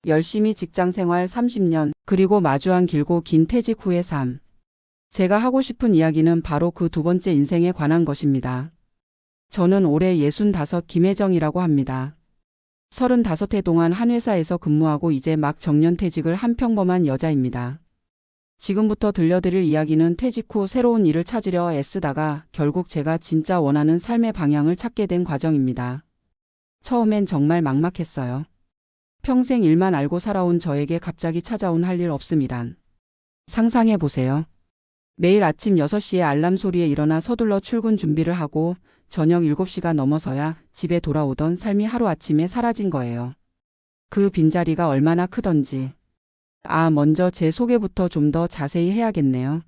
열심히 직장생활 30년, 그리고 마주한 길고 긴 퇴직 후의 삶. 제가 하고 싶은 이야기는 바로 그 두 번째 인생에 관한 것입니다. 저는 올해 65 김혜정이라고 합니다. 35해 동안 한 회사에서 근무하고 이제 막 정년퇴직을 한 평범한 여자입니다. 지금부터 들려드릴 이야기는 퇴직 후 새로운 일을 찾으려 애쓰다가 결국 제가 진짜 원하는 삶의 방향을 찾게 된 과정입니다. 처음엔 정말 막막했어요. 평생 일만 알고 살아온 저에게 갑자기 찾아온 할 일 없음이란. 상상해 보세요. 매일 아침 6시에 알람 소리에 일어나 서둘러 출근 준비를 하고 저녁 7시가 넘어서야 집에 돌아오던 삶이 하루아침에 사라진 거예요. 그 빈자리가 얼마나 크던지. 먼저 제 소개부터 좀 더 자세히 해야겠네요.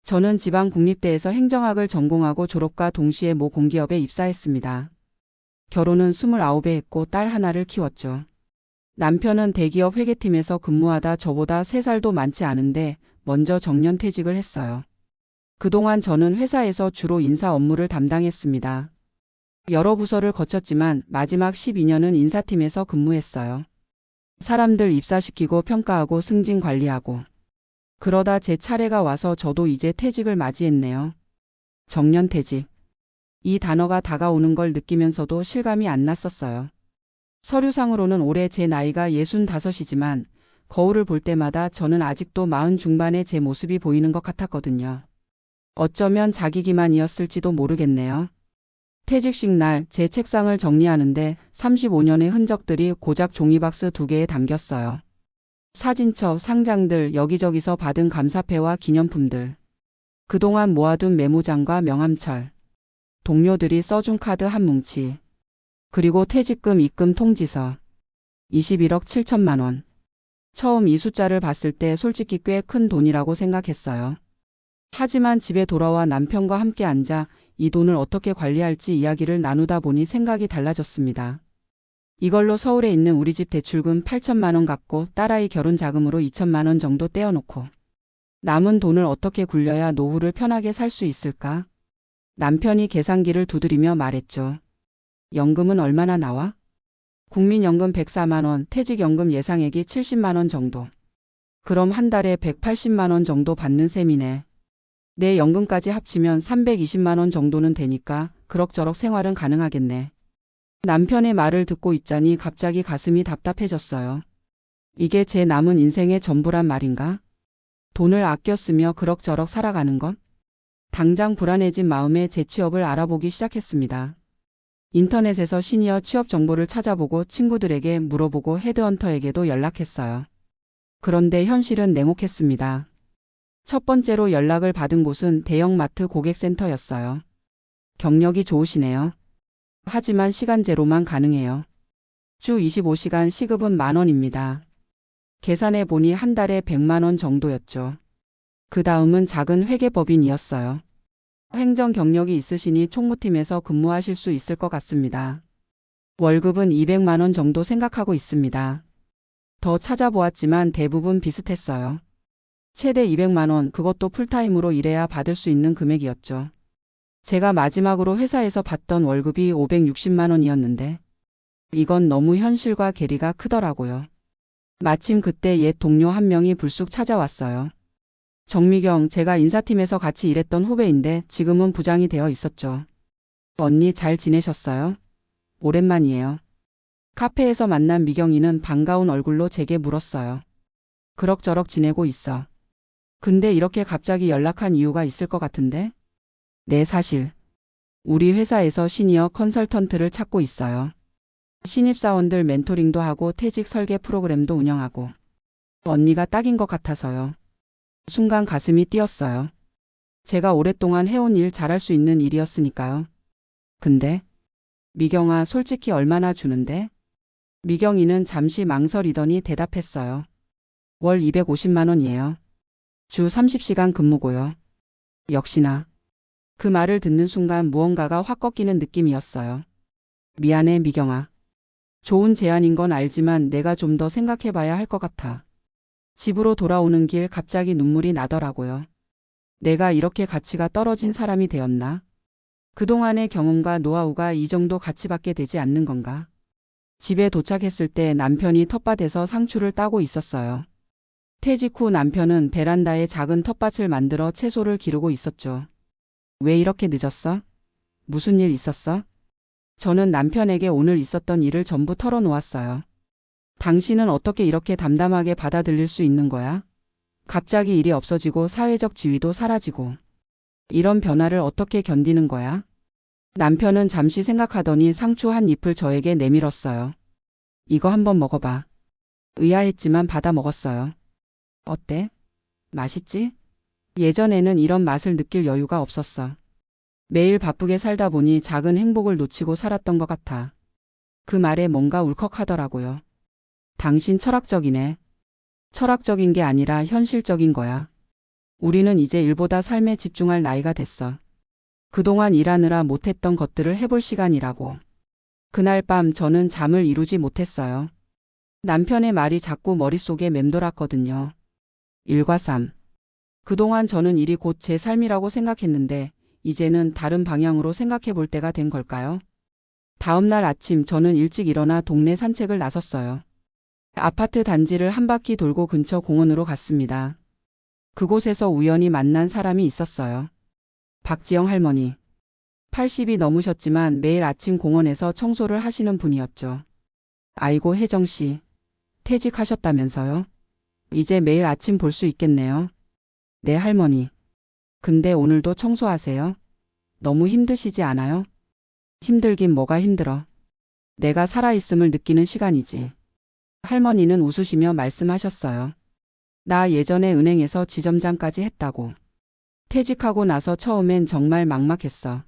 저는 지방국립대에서 행정학을 전공하고 졸업과 동시에 모 공기업에 입사했습니다. 결혼은 29에 했고 딸 하나를 키웠죠. 남편은 대기업 회계팀에서 근무하다 저보다 3살도 많지 않은데 먼저 정년퇴직을 했어요. 그동안 저는 회사에서 주로 인사 업무를 담당했습니다. 여러 부서를 거쳤지만 마지막 12년은 인사팀에서 근무했어요. 사람들 입사시키고 평가하고 승진 관리하고. 그러다 제 차례가 와서 저도 이제 퇴직을 맞이했네요. 정년퇴직. 이 단어가 다가오는 걸 느끼면서도 실감이 안 났었어요. 서류상으로는 올해 제 나이가 65이지만 거울을 볼 때마다 저는 아직도 40 중반의 제 모습이 보이는 것 같았거든요. 어쩌면 자기 기만이었을지도 모르겠네요. 퇴직식 날 제 책상을 정리하는데 35년의 흔적들이 고작 종이박스 2개에 담겼어요. 사진첩, 상장들, 여기저기서 받은 감사패와 기념품들. 그동안 모아둔 메모장과 명함철. 동료들이 써준 카드 한 뭉치. 그리고 퇴직금 입금 통지서. 21억 7천만 원. 처음 이 숫자를 봤을 때 솔직히 꽤 큰 돈이라고 생각했어요. 하지만 집에 돌아와 남편과 함께 앉아 이 돈을 어떻게 관리할지 이야기를 나누다 보니 생각이 달라졌습니다. 이걸로 서울에 있는 우리 집 대출금 8천만 원 갚고 딸아이 결혼 자금으로 2천만 원 정도 떼어놓고 남은 돈을 어떻게 굴려야 노후를 편하게 살 수 있을까? 남편이 계산기를 두드리며 말했죠. 연금은 얼마나 나와? 국민연금 104만 원, 퇴직연금 예상액이 70만 원 정도. 그럼 한 달에 180만 원 정도 받는 셈이네. 내 연금까지 합치면 320만 원 정도는 되니까 그럭저럭 생활은 가능하겠네. 남편의 말을 듣고 있자니 갑자기 가슴이 답답해졌어요. 이게 제 남은 인생의 전부란 말인가? 돈을 아껴 쓰며 그럭저럭 살아가는 것? 당장 불안해진 마음에 재취업을 알아보기 시작했습니다. 인터넷에서 시니어 취업 정보를 찾아보고 친구들에게 물어보고 헤드헌터에게도 연락했어요. 그런데 현실은 냉혹했습니다. 첫 번째로 연락을 받은 곳은 대형마트 고객센터였어요. 경력이 좋으시네요. 하지만 시간제로만 가능해요. 주 25시간 시급은 10,000원입니다. 계산해 보니 한 달에 100만 원 정도였죠. 그 다음은 작은 회계법인이었어요. 행정 경력이 있으시니 총무팀에서 근무하실 수 있을 것 같습니다. 월급은 200만 원 정도 생각하고 있습니다. 더 찾아보았지만 대부분 비슷했어요. 최대 200만 원, 그것도 풀타임으로 일해야 받을 수 있는 금액이었죠. 제가 마지막으로 회사에서 받던 월급이 560만 원이었는데 이건 너무 현실과 괴리가 크더라고요. 마침 그때 옛 동료 한 명이 불쑥 찾아왔어요. 정미경, 제가 인사팀에서 같이 일했던 후배인데 지금은 부장이 되어 있었죠. 언니 잘 지내셨어요? 오랜만이에요. 카페에서 만난 미경이는 반가운 얼굴로 제게 물었어요. 그럭저럭 지내고 있어. 근데 이렇게 갑자기 연락한 이유가 있을 것 같은데? 네, 사실 우리 회사에서 시니어 컨설턴트를 찾고 있어요. 신입사원들 멘토링도 하고 퇴직 설계 프로그램도 운영하고. 언니가 딱인 것 같아서요. 순간 가슴이 뛰었어요. 제가 오랫동안 해온 일 잘할 수 있는 일이었으니까요. 근데 미경아, 솔직히 얼마나 주는데? 미경이는 잠시 망설이더니 대답했어요. 월 250만 원이에요. 주 30시간 근무고요. 역시나. 그 말을 듣는 순간 무언가가 확 꺾이는 느낌이었어요. 미안해, 미경아. 좋은 제안인 건 알지만 내가 좀 더 생각해봐야 할 것 같아. 집으로 돌아오는 길 갑자기 눈물이 나더라고요. 내가 이렇게 가치가 떨어진 사람이 되었나? 그동안의 경험과 노하우가 이 정도 가치밖에 되지 않는 건가? 집에 도착했을 때 남편이 텃밭에서 상추를 따고 있었어요. 퇴직 후 남편은 베란다에 작은 텃밭을 만들어 채소를 기르고 있었죠. 왜 이렇게 늦었어? 무슨 일 있었어? 저는 남편에게 오늘 있었던 일을 전부 털어놓았어요. 당신은 어떻게 이렇게 담담하게 받아들일 수 있는 거야? 갑자기 일이 없어지고 사회적 지위도 사라지고. 이런 변화를 어떻게 견디는 거야? 남편은 잠시 생각하더니 상추 한 잎을 저에게 내밀었어요. 이거 한번 먹어봐. 의아했지만 받아 먹었어요. 어때? 맛있지? 예전에는 이런 맛을 느낄 여유가 없었어. 매일 바쁘게 살다 보니 작은 행복을 놓치고 살았던 것 같아. 그 말에 뭔가 울컥하더라고요. 당신 철학적이네. 철학적인 게 아니라 현실적인 거야. 우리는 이제 일보다 삶에 집중할 나이가 됐어. 그동안 일하느라 못했던 것들을 해볼 시간이라고. 그날 밤 저는 잠을 이루지 못했어요. 남편의 말이 자꾸 머릿속에 맴돌았거든요. 일과 삶. 그동안 저는 일이 곧 제 삶이라고 생각했는데 이제는 다른 방향으로 생각해 볼 때가 된 걸까요? 다음 날 아침 저는 일찍 일어나 동네 산책을 나섰어요. 아파트 단지를 한 바퀴 돌고 근처 공원으로 갔습니다. 그곳에서 우연히 만난 사람이 있었어요. 박지영 할머니. 80이 넘으셨지만 매일 아침 공원에서 청소를 하시는 분이었죠. 아이고 혜정 씨. 퇴직하셨다면서요? 이제 매일 아침 볼 수 있겠네요. 네 할머니. 근데 오늘도 청소하세요? 너무 힘드시지 않아요? 힘들긴 뭐가 힘들어. 내가 살아있음을 느끼는 시간이지. 할머니는 웃으시며 말씀하셨어요. 나 예전에 은행에서 지점장까지 했다고. 퇴직하고 나서 처음엔 정말 막막했어.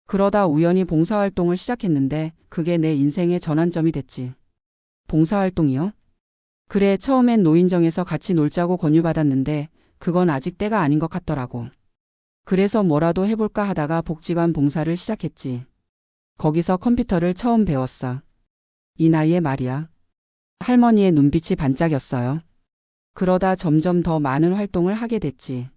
그러다 우연히 봉사활동을 시작했는데 그게 내 인생의 전환점이 됐지. 봉사활동이요? 그래 처음엔 노인정에서 같이 놀자고 권유받았는데 그건 아직 때가 아닌 것 같더라고. 그래서 뭐라도 해볼까 하다가 복지관 봉사를 시작했지. 거기서 컴퓨터를 처음 배웠어. 이 나이에 말이야. 할머니의 눈빛이 반짝였어요. 그러다 점점 더 많은 활동을 하게 됐지.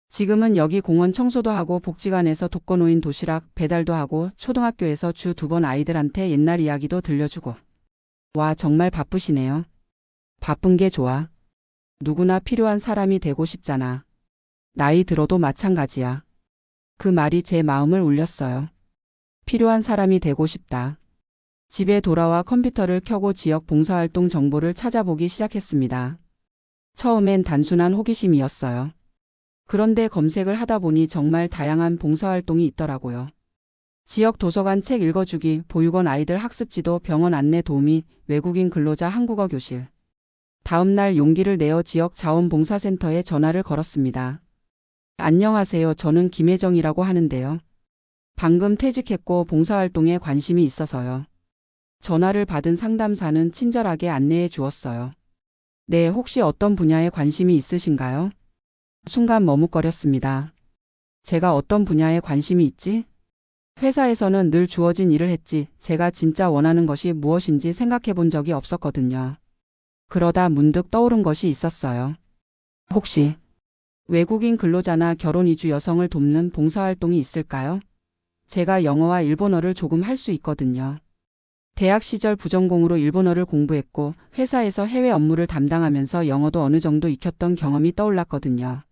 지금은 여기 공원 청소도 하고 복지관에서 독거노인 도시락 배달도 하고 초등학교에서 주 2번 아이들한테 옛날 이야기도 들려주고. 와 정말 바쁘시네요. 바쁜 게 좋아. 누구나 필요한 사람이 되고 싶잖아. 나이 들어도 마찬가지야. 그 말이 제 마음을 울렸어요. 필요한 사람이 되고 싶다. 집에 돌아와 컴퓨터를 켜고 지역 봉사활동 정보를 찾아보기 시작했습니다. 처음엔 단순한 호기심이었어요. 그런데 검색을 하다 보니 정말 다양한 봉사활동이 있더라고요. 지역 도서관 책 읽어주기, 보육원 아이들 학습지도, 병원 안내 도우미, 외국인 근로자 한국어 교실. 다음 날 용기를 내어 지역 자원봉사센터에 전화를 걸었습니다. 안녕하세요. 저는 김혜정이라고 하는데요. 방금 퇴직했고 봉사활동에 관심이 있어서요. 전화를 받은 상담사는 친절하게 안내해 주었어요. 네, 혹시 어떤 분야에 관심이 있으신가요? 순간 머뭇거렸습니다. 제가 어떤 분야에 관심이 있지? 회사에서는 늘 주어진 일을 했지 제가 진짜 원하는 것이 무엇인지 생각해 본 적이 없었거든요. 그러다 문득 떠오른 것이 있었어요. 혹시 외국인 근로자나 결혼 이주 여성을 돕는 봉사활동이 있을까요? 제가 영어와 일본어를 조금 할 수 있거든요. 대학 시절 부전공으로 일본어를 공부했고 회사에서 해외 업무를 담당하면서 영어도 어느 정도 익혔던 경험이 떠올랐거든요.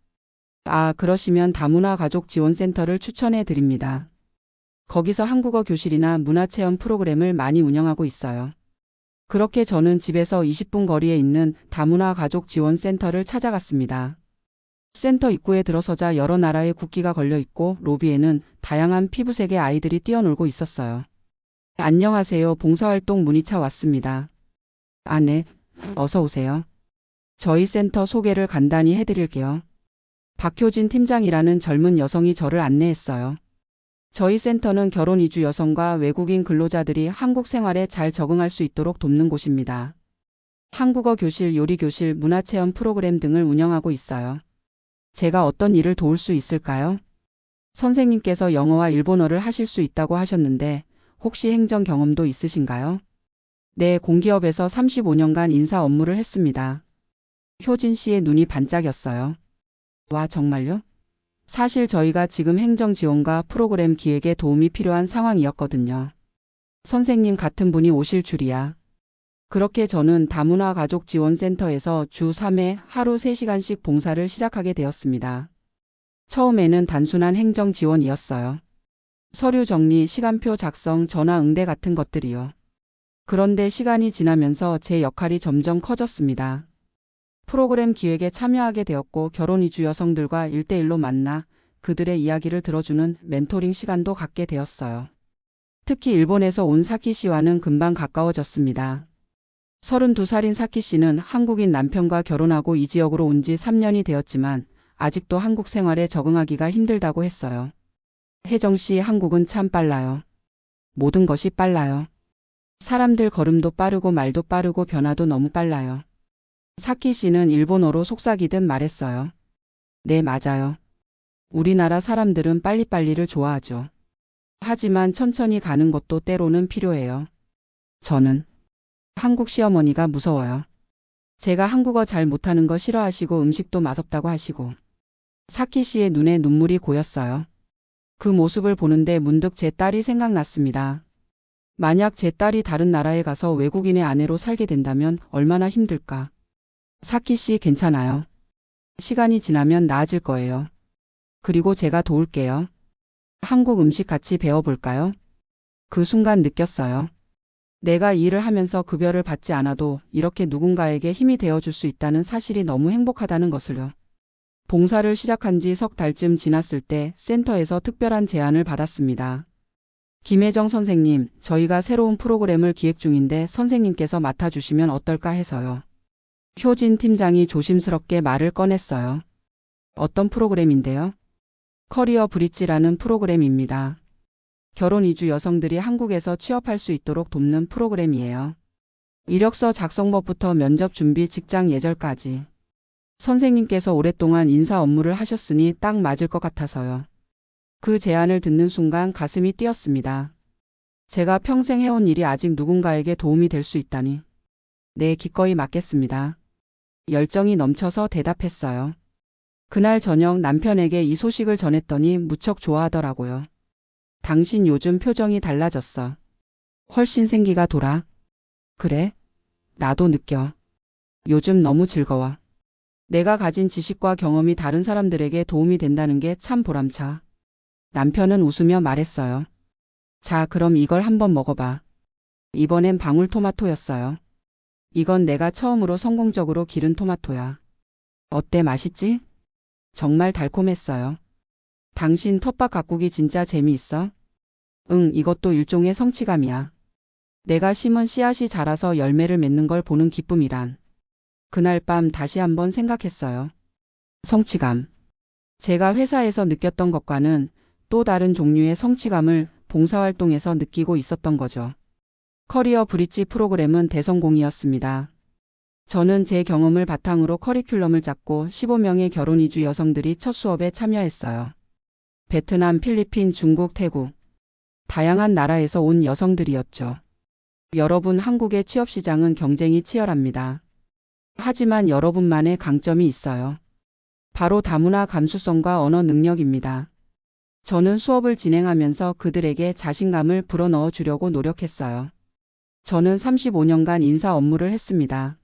아, 그러시면 다문화 가족 지원센터를 추천해 드립니다. 거기서 한국어 교실이나 문화체험 프로그램을 많이 운영하고 있어요. 그렇게 저는 집에서 20분 거리에 있는 다문화 가족 지원센터를 찾아갔습니다. 센터 입구에 들어서자 여러 나라의 국기가 걸려 있고 로비에는 다양한 피부색의 아이들이 뛰어놀고 있었어요. 안녕하세요. 봉사활동 문의차 왔습니다. 아, 네. 어서 오세요. 저희 센터 소개를 간단히 해드릴게요. 박효진 팀장이라는 젊은 여성이 저를 안내했어요. 저희 센터는 결혼 이주 여성과 외국인 근로자들이 한국 생활에 잘 적응할 수 있도록 돕는 곳입니다. 한국어 교실, 요리 교실, 문화체험 프로그램 등을 운영하고 있어요. 제가 어떤 일을 도울 수 있을까요? 선생님께서 영어와 일본어를 하실 수 있다고 하셨는데 혹시 행정 경험도 있으신가요? 네, 공기업에서 35년간 인사 업무를 했습니다. 효진 씨의 눈이 반짝였어요. 와, 정말요? 사실 저희가 지금 행정 지원과 프로그램 기획에 도움이 필요한 상황이었거든요. 선생님 같은 분이 오실 줄이야. 그렇게 저는 다문화 가족 지원센터에서 주 3회 하루 3시간씩 봉사를 시작하게 되었습니다. 처음에는 단순한 행정 지원이었어요. 서류 정리, 시간표 작성, 전화 응대 같은 것들이요. 그런데 시간이 지나면서 제 역할이 점점 커졌습니다. 프로그램 기획에 참여하게 되었고 결혼 이주 여성들과 1대1로 만나 그들의 이야기를 들어주는 멘토링 시간도 갖게 되었어요. 특히 일본에서 온 사키 씨와는 금방 가까워졌습니다. 32살인 사키 씨는 한국인 남편과 결혼하고 이 지역으로 온 지 3년이 되었지만 아직도 한국 생활에 적응하기가 힘들다고 했어요. 혜정 씨, 한국은 참 빨라요. 모든 것이 빨라요. 사람들 걸음도 빠르고 말도 빠르고 변화도 너무 빨라요. 사키 씨는 일본어로 속삭이듯 말했어요. 네, 맞아요. 우리나라 사람들은 빨리빨리를 좋아하죠. 하지만 천천히 가는 것도 때로는 필요해요. 저는 한국 시어머니가 무서워요. 제가 한국어 잘 못하는 거 싫어하시고 음식도 맛없다고 하시고. 사키 씨의 눈에 눈물이 고였어요. 그 모습을 보는데 문득 제 딸이 생각났습니다. 만약 제 딸이 다른 나라에 가서 외국인의 아내로 살게 된다면 얼마나 힘들까. 사키 씨 괜찮아요. 시간이 지나면 나아질 거예요. 그리고 제가 도울게요. 한국 음식 같이 배워볼까요? 그 순간 느꼈어요. 내가 이 일을 하면서 급여를 받지 않아도 이렇게 누군가에게 힘이 되어줄 수 있다는 사실이 너무 행복하다는 것을요. 봉사를 시작한 지 석 달쯤 지났을 때 센터에서 특별한 제안을 받았습니다. 김혜정 선생님, 저희가 새로운 프로그램을 기획 중인데 선생님께서 맡아주시면 어떨까 해서요. 효진 팀장이 조심스럽게 말을 꺼냈어요. 어떤 프로그램인데요? 커리어 브릿지라는 프로그램입니다. 결혼 이주 여성들이 한국에서 취업할 수 있도록 돕는 프로그램이에요. 이력서 작성법부터 면접 준비, 직장 예절까지. 선생님께서 오랫동안 인사 업무를 하셨으니 딱 맞을 것 같아서요. 그 제안을 듣는 순간 가슴이 뛰었습니다. 제가 평생 해온 일이 아직 누군가에게 도움이 될 수 있다니. 네, 기꺼이 맡겠습니다. 열정이 넘쳐서 대답했어요. 그날 저녁 남편에게 이 소식을 전했더니 무척 좋아하더라고요. 당신 요즘 표정이 달라졌어. 훨씬 생기가 돌아. 그래? 나도 느껴. 요즘 너무 즐거워. 내가 가진 지식과 경험이 다른 사람들에게 도움이 된다는 게 참 보람차. 남편은 웃으며 말했어요. 자, 그럼 이걸 한번 먹어봐. 이번엔 방울토마토였어요. 이건 내가 처음으로 성공적으로 기른 토마토야. 어때, 맛있지? 정말 달콤했어요. 당신 텃밭 가꾸기 진짜 재미있어? 응, 이것도 일종의 성취감이야. 내가 심은 씨앗이 자라서 열매를 맺는 걸 보는 기쁨이란. 그날 밤 다시 한번 생각했어요. 성취감. 제가 회사에서 느꼈던 것과는 또 다른 종류의 성취감을 봉사활동에서 느끼고 있었던 거죠. 커리어 브릿지 프로그램은 대성공이었습니다. 저는 제 경험을 바탕으로 커리큘럼을 짰고 15명의 결혼 이주 여성들이 첫 수업에 참여했어요. 베트남, 필리핀, 중국, 태국. 다양한 나라에서 온 여성들이었죠. 여러분, 한국의 취업시장은 경쟁이 치열합니다. 하지만 여러분만의 강점이 있어요. 바로 다문화 감수성과 언어 능력입니다. 저는 수업을 진행하면서 그들에게 자신감을 불어넣어 주려고 노력했어요. 저는 35년간 인사 업무를 했습니다.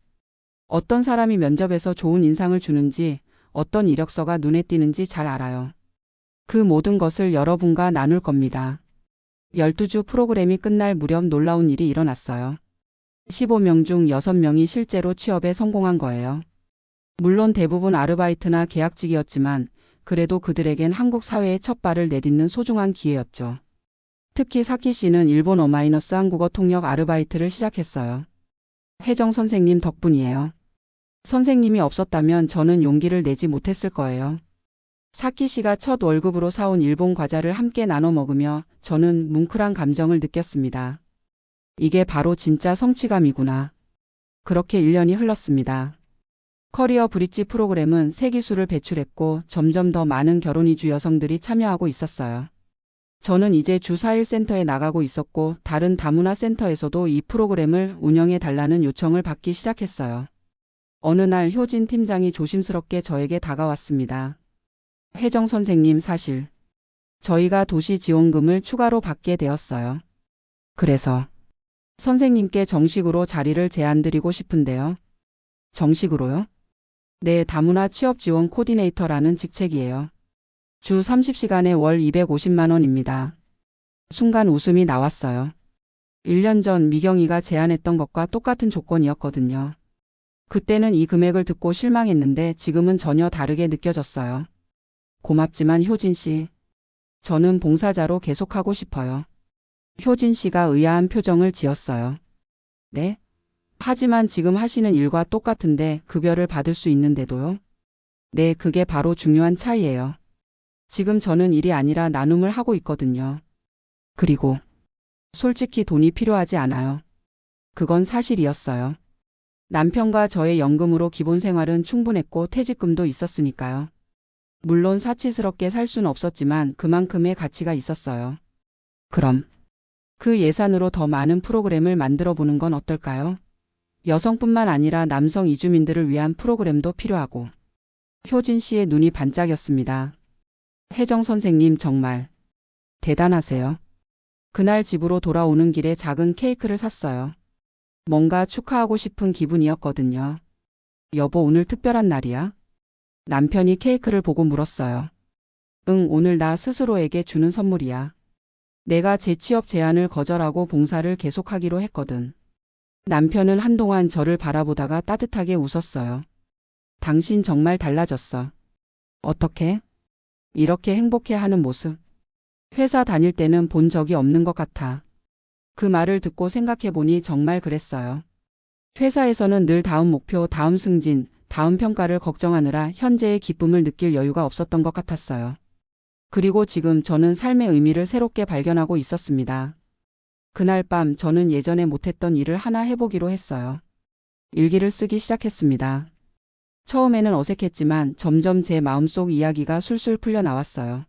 어떤 사람이 면접에서 좋은 인상을 주는지, 어떤 이력서가 눈에 띄는지 잘 알아요. 그 모든 것을 여러분과 나눌 겁니다. 12주 프로그램이 끝날 무렵 놀라운 일이 일어났어요. 15명 중 6명이 실제로 취업에 성공한 거예요. 물론 대부분 아르바이트나 계약직이었지만 그래도 그들에겐 한국 사회의 첫 발을 내딛는 소중한 기회였죠. 특히 사키 씨는 일본어 마이너스 한국어 통역 아르바이트를 시작했어요. 혜정 선생님 덕분이에요. 선생님이 없었다면 저는 용기를 내지 못했을 거예요. 사키 씨가 첫 월급으로 사온 일본 과자를 함께 나눠 먹으며 저는 뭉클한 감정을 느꼈습니다. 이게 바로 진짜 성취감이구나. 그렇게 1년이 흘렀습니다. 커리어 브릿지 프로그램은 새 기술을 배출했고 점점 더 많은 결혼 이주 여성들이 참여하고 있었어요. 저는 이제 주 4일 센터에 나가고 있었고 다른 다문화 센터에서도 이 프로그램을 운영해 달라는 요청을 받기 시작했어요. 어느 날 효진 팀장이 조심스럽게 저에게 다가왔습니다. 혜정 선생님, 사실 저희가 도시 지원금을 추가로 받게 되었어요. 그래서 선생님께 정식으로 자리를 제안드리고 싶은데요. 정식으로요? 네, 다문화 취업 지원 코디네이터라는 직책이에요. 주 30시간에 월 250만 원입니다. 순간 웃음이 나왔어요. 1년 전 미경이가 제안했던 것과 똑같은 조건이었거든요. 그때는 이 금액을 듣고 실망했는데 지금은 전혀 다르게 느껴졌어요. 고맙지만 효진 씨, 저는 봉사자로 계속하고 싶어요. 효진 씨가 의아한 표정을 지었어요. 네? 하지만 지금 하시는 일과 똑같은데 급여를 받을 수 있는데도요? 네, 그게 바로 중요한 차이예요. 지금 저는 일이 아니라 나눔을 하고 있거든요. 그리고 솔직히 돈이 필요하지 않아요. 그건 사실이었어요. 남편과 저의 연금으로 기본 생활은 충분했고 퇴직금도 있었으니까요. 물론 사치스럽게 살 수는 없었지만 그만큼의 가치가 있었어요. 그럼 그 예산으로 더 많은 프로그램을 만들어 보는 건 어떨까요? 여성뿐만 아니라 남성 이주민들을 위한 프로그램도 필요하고. 효진 씨의 눈이 반짝였습니다. 혜정 선생님 정말 대단하세요. 그날 집으로 돌아오는 길에 작은 케이크를 샀어요. 뭔가 축하하고 싶은 기분이었거든요. 여보, 오늘 특별한 날이야? 남편이 케이크를 보고 물었어요. 응, 오늘 나 스스로에게 주는 선물이야. 내가 재취업 제안을 거절하고 봉사를 계속하기로 했거든. 남편은 한동안 저를 바라보다가 따뜻하게 웃었어요. 당신 정말 달라졌어. 어떻게? 이렇게 행복해하는 모습. 회사 다닐 때는 본 적이 없는 것 같아. 그 말을 듣고 생각해보니 정말 그랬어요. 회사에서는 늘 다음 목표, 다음 승진, 다음 평가를 걱정하느라 현재의 기쁨을 느낄 여유가 없었던 것 같았어요. 그리고 지금 저는 삶의 의미를 새롭게 발견하고 있었습니다. 그날 밤 저는 예전에 못했던 일을 하나 해보기로 했어요. 일기를 쓰기 시작했습니다. 처음에는 어색했지만 점점 제 마음속 이야기가 술술 풀려 나왔어요.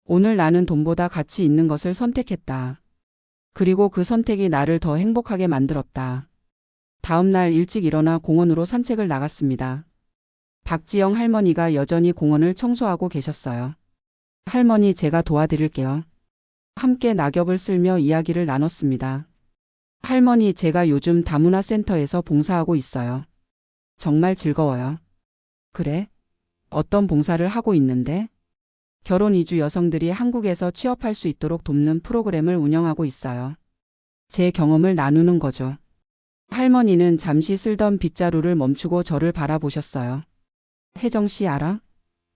오늘 나는 돈보다 가치 있는 것을 선택했다. 그리고 그 선택이 나를 더 행복하게 만들었다. 다음 날 일찍 일어나 공원으로 산책을 나갔습니다. 박지영 할머니가 여전히 공원을 청소하고 계셨어요. 할머니, 제가 도와드릴게요. 함께 낙엽을 쓸며 이야기를 나눴습니다. 할머니, 제가 요즘 다문화 센터에서 봉사하고 있어요. 정말 즐거워요. 그래? 어떤 봉사를 하고 있는데? 결혼 이주 여성들이 한국에서 취업할 수 있도록 돕는 프로그램을 운영하고 있어요. 제 경험을 나누는 거죠. 할머니는 잠시 쓸던 빗자루를 멈추고 저를 바라보셨어요. 혜정 씨 알아?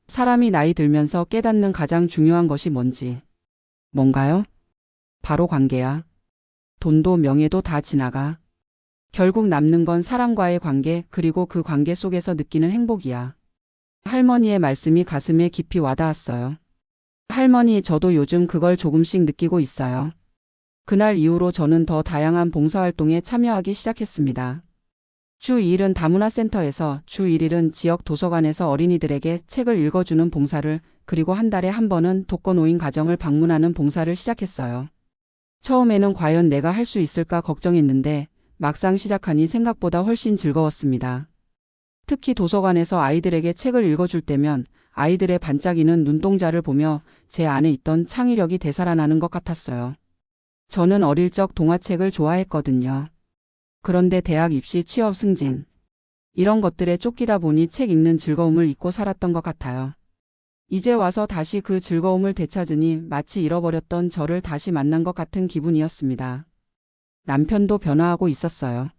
사람이 나이 들면서 깨닫는 가장 중요한 것이 뭔지. 뭔가요? 바로 관계야. 돈도 명예도 다 지나가. 결국 남는 건 사람과의 관계, 그리고 그 관계 속에서 느끼는 행복이야. 할머니의 말씀이 가슴에 깊이 와닿았어요. 할머니, 저도 요즘 그걸 조금씩 느끼고 있어요. 그날 이후로 저는 더 다양한 봉사활동에 참여하기 시작했습니다. 주 2일은 다문화 센터에서, 주 1일은 지역 도서관에서 어린이들에게 책을 읽어주는 봉사를, 그리고 한 달에 한 번은 독거노인 가정을 방문하는 봉사를 시작했어요. 처음에는 과연 내가 할 수 있을까 걱정했는데 막상 시작하니 생각보다 훨씬 즐거웠습니다. 특히 도서관에서 아이들에게 책을 읽어줄 때면 아이들의 반짝이는 눈동자를 보며 제 안에 있던 창의력이 되살아나는 것 같았어요. 저는 어릴 적 동화책을 좋아했거든요. 그런데 대학 입시, 취업, 승진 이런 것들에 쫓기다 보니 책 읽는 즐거움을 잊고 살았던 것 같아요. 이제 와서 다시 그 즐거움을 되찾으니 마치 잃어버렸던 저를 다시 만난 것 같은 기분이었습니다. 남편도 변화하고 있었어요.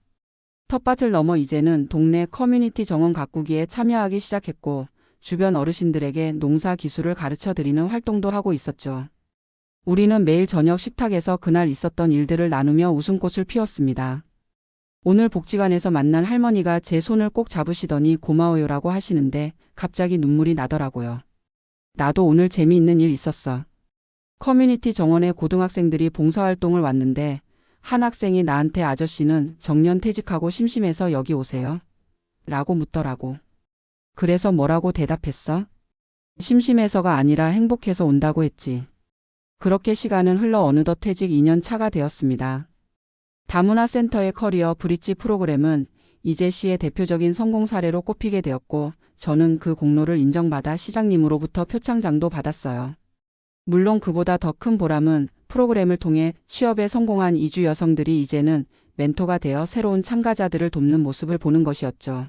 텃밭을 넘어 이제는 동네 커뮤니티 정원 가꾸기에 참여하기 시작했고 주변 어르신들에게 농사 기술을 가르쳐 드리는 활동도 하고 있었죠. 우리는 매일 저녁 식탁에서 그날 있었던 일들을 나누며 웃음꽃을 피웠습니다. 오늘 복지관에서 만난 할머니가 제 손을 꼭 잡으시더니 고마워요라고 하시는데 갑자기 눈물이 나더라고요. 나도 오늘 재미있는 일 있었어. 커뮤니티 정원에 고등학생들이 봉사활동을 왔는데 한 학생이 나한테 아저씨는 정년 퇴직하고 심심해서 여기 오세요? 라고 묻더라고. 그래서 뭐라고 대답했어? 심심해서가 아니라 행복해서 온다고 했지. 그렇게 시간은 흘러 어느덧 퇴직 2년 차가 되었습니다. 다문화 센터의 커리어 브릿지 프로그램은 이재 씨의 대표적인 성공 사례로 꼽히게 되었고 저는 그 공로를 인정받아 시장님으로부터 표창장도 받았어요. 물론 그보다 더 큰 보람은 프로그램을 통해 취업에 성공한 이주 여성들이 이제는 멘토가 되어 새로운 참가자들을 돕는 모습을 보는 것이었죠.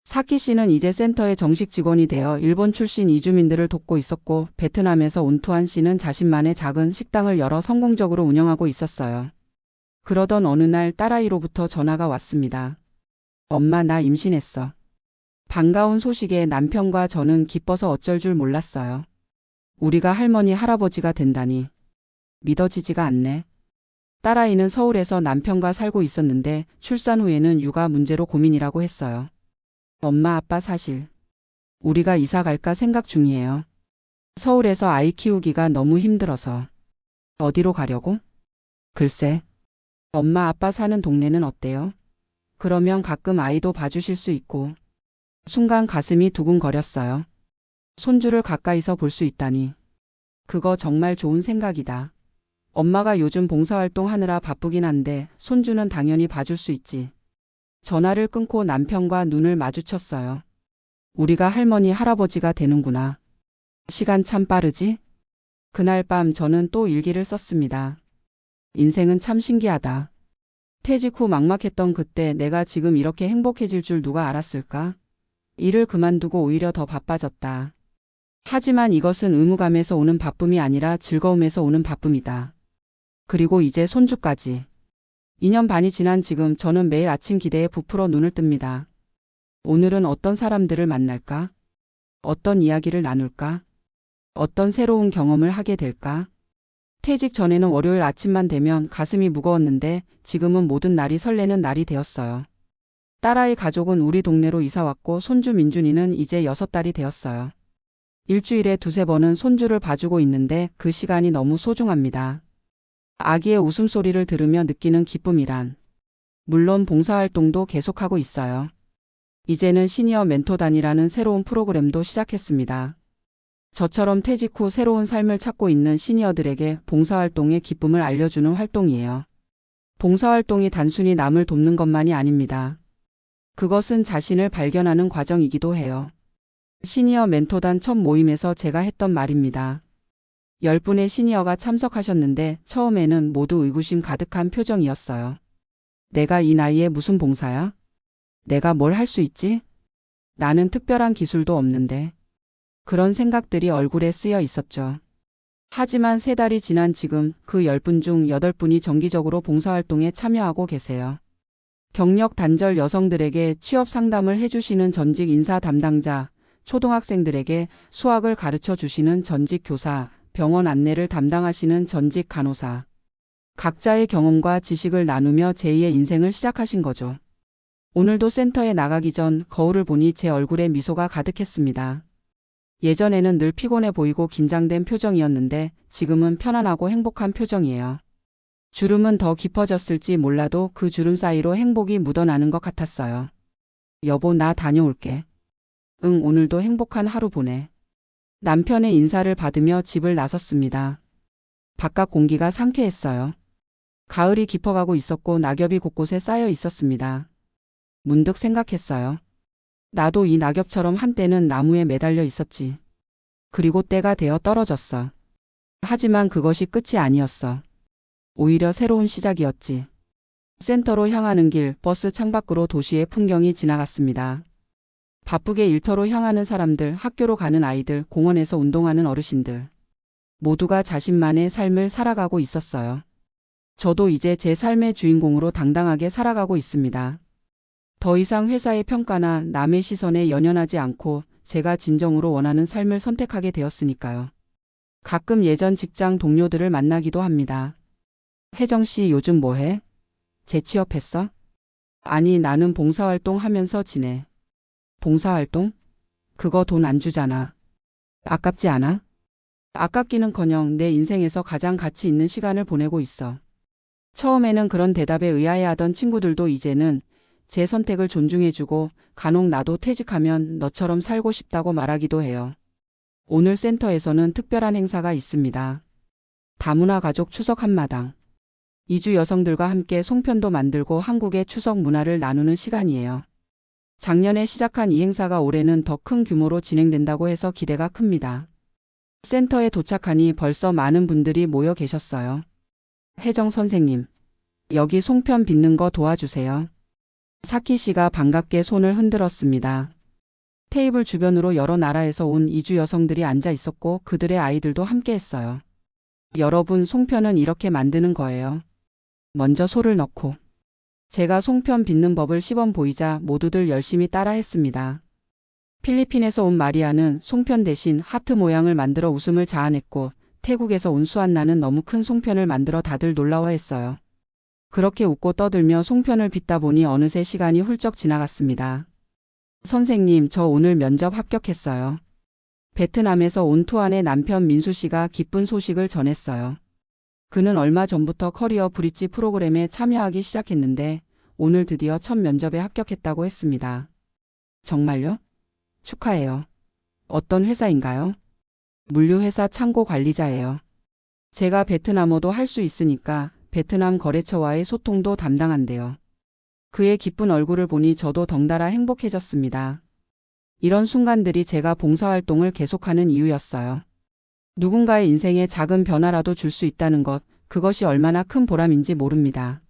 사키 씨는 이제 센터의 정식 직원이 되어 일본 출신 이주민들을 돕고 있었고, 베트남에서 온 투안 씨는 자신만의 작은 식당을 열어 성공적으로 운영하고 있었어요. 그러던 어느 날 딸아이로부터 전화가 왔습니다. 엄마, 나 임신했어. 반가운 소식에 남편과 저는 기뻐서 어쩔 줄 몰랐어요. 우리가 할머니, 할아버지가 된다니. 믿어지지가 않네. 딸아이는 서울에서 남편과 살고 있었는데 출산 후에는 육아 문제로 고민이라고 했어요. 엄마, 아빠 사실 우리가 이사 갈까 생각 중이에요. 서울에서 아이 키우기가 너무 힘들어서. 어디로 가려고? 글쎄. 엄마, 아빠 사는 동네는 어때요? 그러면 가끔 아이도 봐주실 수 있고. 순간 가슴이 두근거렸어요. 손주를 가까이서 볼 수 있다니. 그거 정말 좋은 생각이다. 엄마가 요즘 봉사활동 하느라 바쁘긴 한데 손주는 당연히 봐줄 수 있지. 전화를 끊고 남편과 눈을 마주쳤어요. 우리가 할머니, 할아버지가 되는구나. 시간 참 빠르지? 그날 밤 저는 또 일기를 썼습니다. 인생은 참 신기하다. 퇴직 후 막막했던 그때 내가 지금 이렇게 행복해질 줄 누가 알았을까? 일을 그만두고 오히려 더 바빠졌다. 하지만 이것은 의무감에서 오는 바쁨이 아니라 즐거움에서 오는 바쁨이다. 그리고 이제 손주까지. 2년 반이 지난 지금 저는 매일 아침 기대에 부풀어 눈을 뜹니다. 오늘은 어떤 사람들을 만날까? 어떤 이야기를 나눌까? 어떤 새로운 경험을 하게 될까? 퇴직 전에는 월요일 아침만 되면 가슴이 무거웠는데 지금은 모든 날이 설레는 날이 되었어요. 딸아이 가족은 우리 동네로 이사 왔고 손주 민준이는 이제 6달이 되었어요. 일주일에 2~3번은 손주를 봐주고 있는데 그 시간이 너무 소중합니다. 아기의 웃음소리를 들으며 느끼는 기쁨이란. 물론 봉사활동도 계속하고 있어요. 이제는 시니어 멘토단이라는 새로운 프로그램도 시작했습니다. 저처럼 퇴직 후 새로운 삶을 찾고 있는 시니어들에게 봉사활동의 기쁨을 알려주는 활동이에요. 봉사활동이 단순히 남을 돕는 것만이 아닙니다. 그것은 자신을 발견하는 과정이기도 해요. 시니어 멘토단 첫 모임에서 제가 했던 말입니다. 10분의 시니어가 참석하셨는데 처음에는 모두 의구심 가득한 표정이었어요. 내가 이 나이에 무슨 봉사야? 내가 뭘 할 수 있지? 나는 특별한 기술도 없는데. 그런 생각들이 얼굴에 쓰여 있었죠. 하지만 3달이 지난 지금 그 10분 중 8분이 정기적으로 봉사활동에 참여하고 계세요. 경력 단절 여성들에게 취업 상담을 해주시는 전직 인사 담당자, 초등학생들에게 수학을 가르쳐 주시는 전직 교사, 병원 안내를 담당하시는 전직 간호사. 각자의 경험과 지식을 나누며 제2의 인생을 시작하신 거죠. 오늘도 센터에 나가기 전 거울을 보니 제 얼굴에 미소가 가득했습니다. 예전에는 늘 피곤해 보이고 긴장된 표정이었는데 지금은 편안하고 행복한 표정이에요. 주름은 더 깊어졌을지 몰라도 그 주름 사이로 행복이 묻어나는 것 같았어요. 여보, 나 다녀올게. 응, 오늘도 행복한 하루 보내. 남편의 인사를 받으며 집을 나섰습니다. 바깥 공기가 상쾌했어요. 가을이 깊어가고 있었고 낙엽이 곳곳에 쌓여 있었습니다. 문득 생각했어요. 나도 이 낙엽처럼 한때는 나무에 매달려 있었지. 그리고 때가 되어 떨어졌어. 하지만 그것이 끝이 아니었어. 오히려 새로운 시작이었지. 센터로 향하는 길, 버스 창밖으로 도시의 풍경이 지나갔습니다. 바쁘게 일터로 향하는 사람들, 학교로 가는 아이들, 공원에서 운동하는 어르신들. 모두가 자신만의 삶을 살아가고 있었어요. 저도 이제 제 삶의 주인공으로 당당하게 살아가고 있습니다. 더 이상 회사의 평가나 남의 시선에 연연하지 않고 제가 진정으로 원하는 삶을 선택하게 되었으니까요. 가끔 예전 직장 동료들을 만나기도 합니다. 혜정 씨 요즘 뭐해? 재취업했어? 아니, 나는 봉사활동 하면서 지내. 봉사활동? 그거 돈 안 주잖아. 아깝지 않아? 아깝기는커녕 내 인생에서 가장 가치 있는 시간을 보내고 있어. 처음에는 그런 대답에 의아해하던 친구들도 이제는 제 선택을 존중해주고 간혹 나도 퇴직하면 너처럼 살고 싶다고 말하기도 해요. 오늘 센터에서는 특별한 행사가 있습니다. 다문화 가족 추석 한마당. 이주 여성들과 함께 송편도 만들고 한국의 추석 문화를 나누는 시간이에요. 작년에 시작한 이 행사가 올해는 더 큰 규모로 진행된다고 해서 기대가 큽니다. 센터에 도착하니 벌써 많은 분들이 모여 계셨어요. 혜정 선생님, 여기 송편 빚는 거 도와주세요. 사키 씨가 반갑게 손을 흔들었습니다. 테이블 주변으로 여러 나라에서 온 이주 여성들이 앉아 있었고 그들의 아이들도 함께 했어요. 여러분, 송편은 이렇게 만드는 거예요. 먼저 소를 넣고. 제가 송편 빚는 법을 시범 보이자 모두들 열심히 따라 했습니다. 필리핀에서 온 마리아는 송편 대신 하트 모양을 만들어 웃음을 자아냈고 태국에서 온 수안나는 너무 큰 송편을 만들어 다들 놀라워했어요. 그렇게 웃고 떠들며 송편을 빚다 보니 어느새 시간이 훌쩍 지나갔습니다. 선생님, 저 오늘 면접 합격했어요. 베트남에서 온 투안의 남편 민수 씨가 기쁜 소식을 전했어요. 그는 얼마 전부터 커리어 브릿지 프로그램에 참여하기 시작했는데 오늘 드디어 첫 면접에 합격했다고 했습니다. 정말요? 축하해요. 어떤 회사인가요? 물류회사 창고 관리자예요. 제가 베트남어도 할 수 있으니까 베트남 거래처와의 소통도 담당한대요. 그의 기쁜 얼굴을 보니 저도 덩달아 행복해졌습니다. 이런 순간들이 제가 봉사활동을 계속하는 이유였어요. 누군가의 인생에 작은 변화라도 줄 수 있다는 것, 그것이 얼마나 큰 보람인지 모릅니다.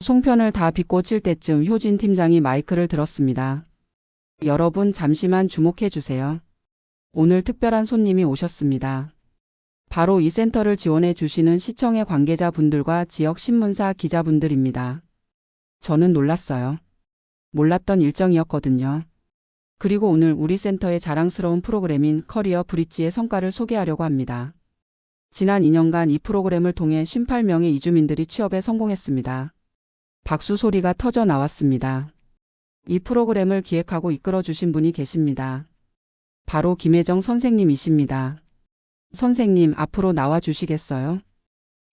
송편을 다 빚고 칠 때쯤 효진 팀장이 마이크를 들었습니다. 여러분, 잠시만 주목해 주세요. 오늘 특별한 손님이 오셨습니다. 바로 이 센터를 지원해 주시는 시청의 관계자분들과 지역 신문사 기자분들입니다. 저는 놀랐어요. 몰랐던 일정이었거든요. 그리고 오늘 우리 센터의 자랑스러운 프로그램인 커리어 브릿지의 성과를 소개하려고 합니다. 지난 2년간 이 프로그램을 통해 58명의 이주민들이 취업에 성공했습니다. 박수 소리가 터져 나왔습니다. 이 프로그램을 기획하고 이끌어 주신 분이 계십니다. 바로 김혜정 선생님이십니다. 선생님, 앞으로 나와 주시겠어요?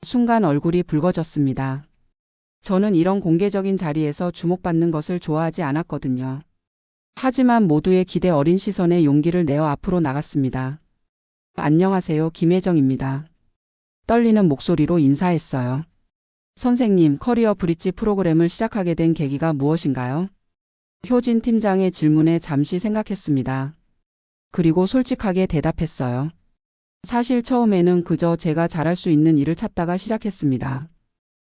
순간 얼굴이 붉어졌습니다. 저는 이런 공개적인 자리에서 주목받는 것을 좋아하지 않았거든요. 하지만 모두의 기대 어린 시선에 용기를 내어 앞으로 나갔습니다. 안녕하세요, 김혜정입니다. 떨리는 목소리로 인사했어요. 선생님, 커리어 브릿지 프로그램을 시작하게 된 계기가 무엇인가요? 효진 팀장의 질문에 잠시 생각했습니다. 그리고 솔직하게 대답했어요. 사실 처음에는 그저 제가 잘할 수 있는 일을 찾다가 시작했습니다.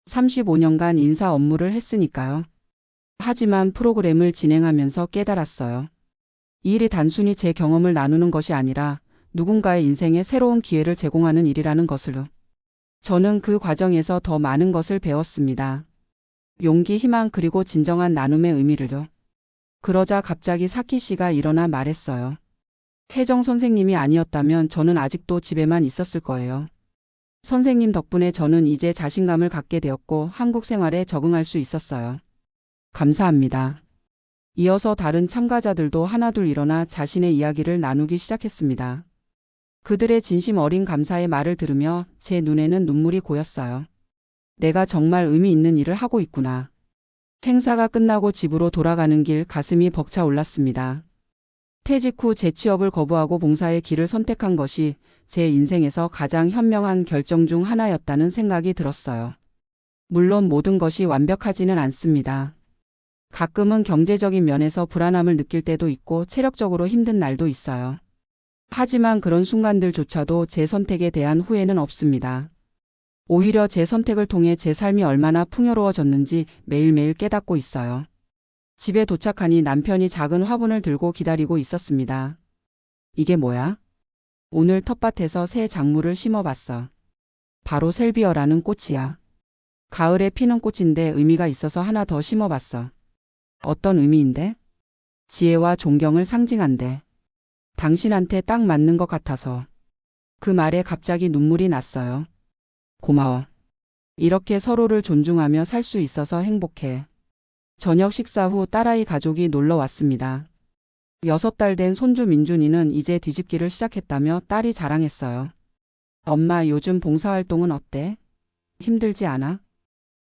35년간 인사 업무를 했으니까요. 하지만 프로그램을 진행하면서 깨달았어요. 이 일이 단순히 제 경험을 나누는 것이 아니라 누군가의 인생에 새로운 기회를 제공하는 일이라는 것을요. 저는 그 과정에서 더 많은 것을 배웠습니다. 용기, 희망, 그리고 진정한 나눔의 의미를요. 그러자 갑자기 사키 씨가 일어나 말했어요. 혜정 선생님이 아니었다면 저는 아직도 집에만 있었을 거예요. 선생님 덕분에 저는 이제 자신감을 갖게 되었고 한국 생활에 적응할 수 있었어요. 감사합니다. 이어서 다른 참가자들도 하나둘 일어나 자신의 이야기를 나누기 시작했습니다. 그들의 진심 어린 감사의 말을 들으며 제 눈에는 눈물이 고였어요. 내가 정말 의미 있는 일을 하고 있구나. 행사가 끝나고 집으로 돌아가는 길 가슴이 벅차 올랐습니다. 퇴직 후 재취업을 거부하고 봉사의 길을 선택한 것이 제 인생에서 가장 현명한 결정 중 하나였다는 생각이 들었어요. 물론 모든 것이 완벽하지는 않습니다. 가끔은 경제적인 면에서 불안함을 느낄 때도 있고 체력적으로 힘든 날도 있어요. 하지만 그런 순간들조차도 제 선택에 대한 후회는 없습니다. 오히려 제 선택을 통해 제 삶이 얼마나 풍요로워졌는지 매일매일 깨닫고 있어요. 집에 도착하니 남편이 작은 화분을 들고 기다리고 있었습니다. 이게 뭐야? 오늘 텃밭에서 새 작물을 심어봤어. 바로 셀비어라는 꽃이야. 가을에 피는 꽃인데 의미가 있어서 하나 더 심어봤어. 어떤 의미인데? 지혜와 존경을 상징한대. 당신한테 딱 맞는 것 같아서. 그 말에 갑자기 눈물이 났어요. 고마워. 이렇게 서로를 존중하며 살 수 있어서 행복해. 저녁 식사 후 딸아이 가족이 놀러 왔습니다. 6달 된 손주 민준이는 이제 뒤집기를 시작했다며 딸이 자랑했어요. 엄마, 요즘 봉사활동은 어때? 힘들지 않아?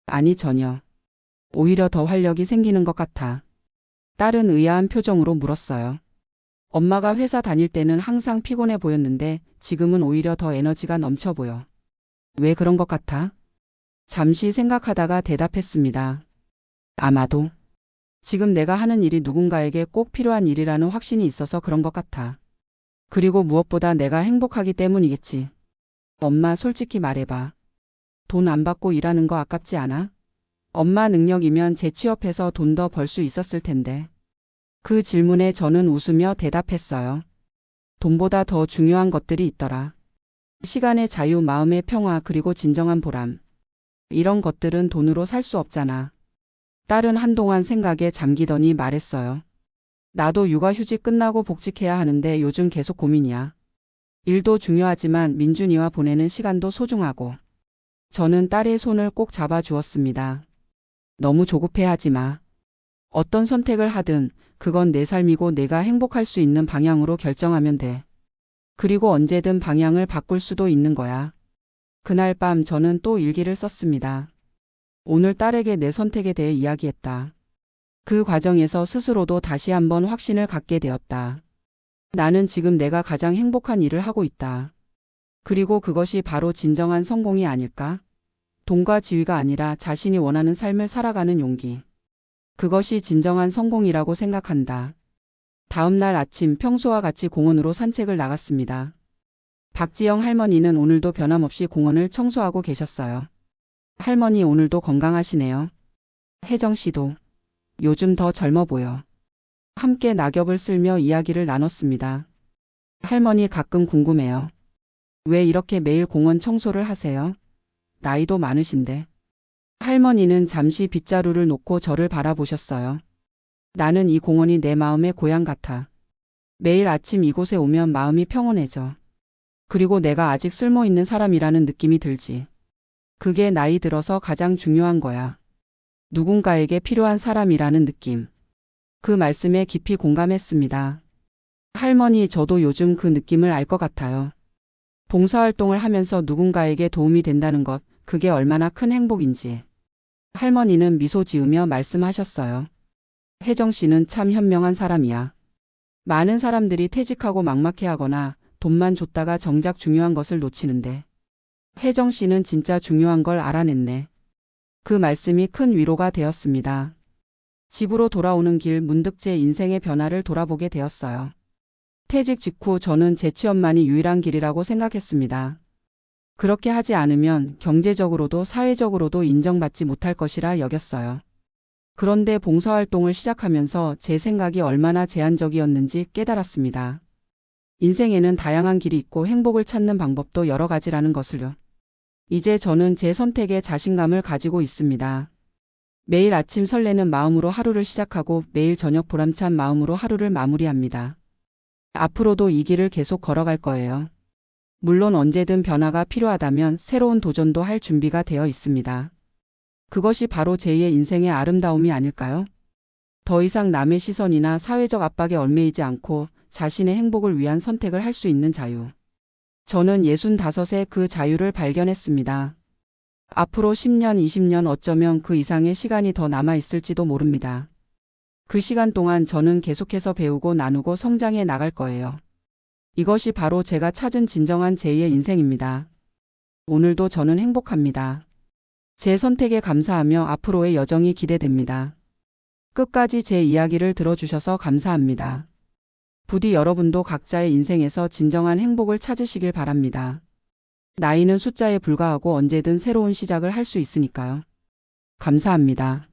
아니, 전혀. 오히려 더 활력이 생기는 것 같아. 딸은 의아한 표정으로 물었어요. 엄마가 회사 다닐 때는 항상 피곤해 보였는데 지금은 오히려 더 에너지가 넘쳐 보여. 왜 그런 것 같아? 잠시 생각하다가 대답했습니다. 아마도 지금 내가 하는 일이 누군가에게 꼭 필요한 일이라는 확신이 있어서 그런 것 같아. 그리고 무엇보다 내가 행복하기 때문이겠지. 엄마, 솔직히 말해봐. 돈 안 받고 일하는 거 아깝지 않아? 엄마 능력이면 재취업해서 돈 더 벌 수 있었을 텐데. 그 질문에 저는 웃으며 대답했어요. 돈보다 더 중요한 것들이 있더라. 시간의 자유, 마음의 평화, 그리고 진정한 보람. 이런 것들은 돈으로 살 수 없잖아. 딸은 한동안 생각에 잠기더니 말했어요. 나도 육아휴직 끝나고 복직해야 하는데 요즘 계속 고민이야. 일도 중요하지만 민준이와 보내는 시간도 소중하고. 저는 딸의 손을 꼭 잡아주었습니다. 너무 조급해하지 마. 어떤 선택을 하든 그건 내 삶이고 내가 행복할 수 있는 방향으로 결정하면 돼. 그리고 언제든 방향을 바꿀 수도 있는 거야. 그날 밤 저는 또 일기를 썼습니다. 오늘 딸에게 내 선택에 대해 이야기했다. 그 과정에서 스스로도 다시 한번 확신을 갖게 되었다. 나는 지금 내가 가장 행복한 일을 하고 있다. 그리고 그것이 바로 진정한 성공이 아닐까? 돈과 지위가 아니라 자신이 원하는 삶을 살아가는 용기. 그것이 진정한 성공이라고 생각한다. 다음 날 아침 평소와 같이 공원으로 산책을 나갔습니다. 박지영 할머니는 오늘도 변함없이 공원을 청소하고 계셨어요. 할머니, 오늘도 건강하시네요. 혜정 씨도. 요즘 더 젊어 보여. 함께 낙엽을 쓸며 이야기를 나눴습니다. 할머니, 가끔 궁금해요. 왜 이렇게 매일 공원 청소를 하세요? 나이도 많으신데. 할머니는 잠시 빗자루를 놓고 저를 바라보셨어요. 나는 이 공원이 내 마음의 고향 같아. 매일 아침 이곳에 오면 마음이 평온해져. 그리고 내가 아직 쓸모있는 사람이라는 느낌이 들지. 그게 나이 들어서 가장 중요한 거야. 누군가에게 필요한 사람이라는 느낌. 그 말씀에 깊이 공감했습니다. 할머니, 저도 요즘 그 느낌을 알 것 같아요. 봉사활동을 하면서 누군가에게 도움이 된다는 것, 그게 얼마나 큰 행복인지. 할머니는 미소 지으며 말씀하셨어요. 혜정 씨는 참 현명한 사람이야. 많은 사람들이 퇴직하고 막막해하거나 돈만 줬다가 정작 중요한 것을 놓치는데. 혜정 씨는 진짜 중요한 걸 알아냈네. 그 말씀이 큰 위로가 되었습니다. 집으로 돌아오는 길 문득 제 인생의 변화를 돌아보게 되었어요. 퇴직 직후 저는 재취업만이 유일한 길이라고 생각했습니다. 그렇게 하지 않으면 경제적으로도 사회적으로도 인정받지 못할 것이라 여겼어요. 그런데 봉사활동을 시작하면서 제 생각이 얼마나 제한적이었는지 깨달았습니다. 인생에는 다양한 길이 있고 행복을 찾는 방법도 여러 가지라는 것을요. 이제 저는 제 선택에 자신감을 가지고 있습니다. 매일 아침 설레는 마음으로 하루를 시작하고 매일 저녁 보람찬 마음으로 하루를 마무리합니다. 앞으로도 이 길을 계속 걸어갈 거예요. 물론 언제든 변화가 필요하다면 새로운 도전도 할 준비가 되어 있습니다. 그것이 바로 제2의 인생의 아름다움이 아닐까요? 더 이상 남의 시선이나 사회적 압박에 얽매이지 않고 자신의 행복을 위한 선택을 할 수 있는 자유. 저는 65에 그 자유를 발견했습니다. 앞으로 10년, 20년 어쩌면 그 이상의 시간이 더 남아 있을지도 모릅니다. 그 시간 동안 저는 계속해서 배우고 나누고 성장해 나갈 거예요. 이것이 바로 제가 찾은 진정한 제2의 인생입니다. 오늘도 저는 행복합니다. 제 선택에 감사하며 앞으로의 여정이 기대됩니다. 끝까지 제 이야기를 들어주셔서 감사합니다. 부디 여러분도 각자의 인생에서 진정한 행복을 찾으시길 바랍니다. 나이는 숫자에 불과하고 언제든 새로운 시작을 할 수 있으니까요. 감사합니다.